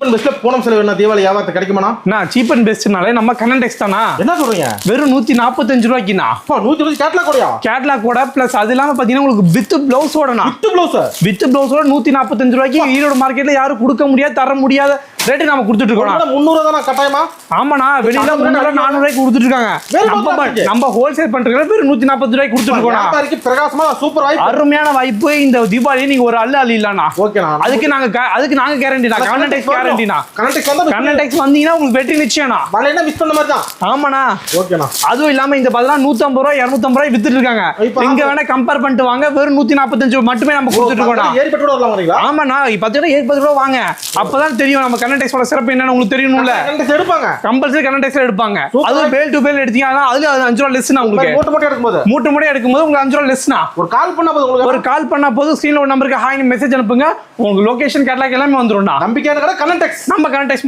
And பெஸ்ட்ல போனம் செலவு என்ன தீபாவளி வியாபாரத்துக்கு கிடைக்குமாண்ணா? நான் சீப் அண்ட் பெஸ்ட்னாலே நம்ம கனடெக்ஸ் தானா. என்ன சொல்றீங்க? வெறும் 145 ரூபாய்க்குண்ணா. 120 கேட்லாக் கூடயா? கேட்லாக் கூட பிளஸ் அது இல்லாம பாத்தீங்கன்னா உங்களுக்கு வித் பிளவுஸோடனா. வித் பிளவுஸோட 145 ரூபாய்க்கு ஈரோடு மார்க்கெட்ல யாரும் கொடுக்க முடியாது, தர முடியாத ரேட் நாம கொடுத்துட்டு இருக்கோம். 300 தான கட்டாயமா? ஆமாண்ணா, வெளியில 300 400 ரூபாய்க்கு கொடுத்துட்டு இருக்காங்க. நம்ம ஹோல்சேல் பண்றதுல வெறும் 140 ரூபாய்க்கு கொடுத்துட்டு இருக்கோம். வியாபாரிக்கு பிரகாசமா சூப்பர் வாய்ப்பு, அருமையான வாய்ப்பு. இந்த தீபாவளி நீங்க ஒரு அள்ளி இல்லனா. ஓகேண்ணா. அதுக்கு நாங்க கேரண்டினா, கனடெக்ஸ் கேரண்டினா. கனடெக்ஸ் வந்தீங்கன்னா உங்களுக்கு வெற்றி நிச்சயம்னா. வலைனா மிஸ் பண்ண மாதிரி தான். ஆமாண்ணா. ஓகேண்ணா. அதுவும் இல்லாம இந்த பதிலா 150 ரூபாய் 250 ரூபாய் வித்துட்டு இருக்காங்க. இங்க வேணா கம்பேர் பண்ணிட்டு வாங்க. வெறும் 145 மட்டுமே நம்ம கொடுத்துட்டு இருக்கோம். ஏறிப்பட்டு கூட வரலாம் வரீங்களா? ஆமாண்ணா, பாத்தீங்கன்னா 70 ரூபாய் வாங்க. அப்பதான் தெரியும் நம்ம கனடெக்ஸோட சிறப்பு என்னன்னு உங்களுக்கு தெரியணும்ல. கனடெக்ஸ் எடுப்பாங்க, கம்பல்சரி கனடெக்ஸ்ல எடுப்பாங்க. அது பேல் டு பேல் எடுத்தீங்கன்னா அதுல 5 ரூபாய் லெஸ்னா உங்களுக்கு. மூட்டை மூட்டை எடுக்கும்போது உங்களுக்கு 5 ரூபாய் லெஸ்னா. ஒரு கால் பண்ணா போதும் ஸ்கிரீன்ல ஒரு நம்பருக்கு ஹாய் மெசேஜ் அனுப்புங்க. உங்களுக்கு லொகேஷன் கேட்லாக் எல்லாமே வந்துரும்டா. நம்பிக்கையான கடை கனடெக்ஸ். நம்ம கனடெக்ஸ்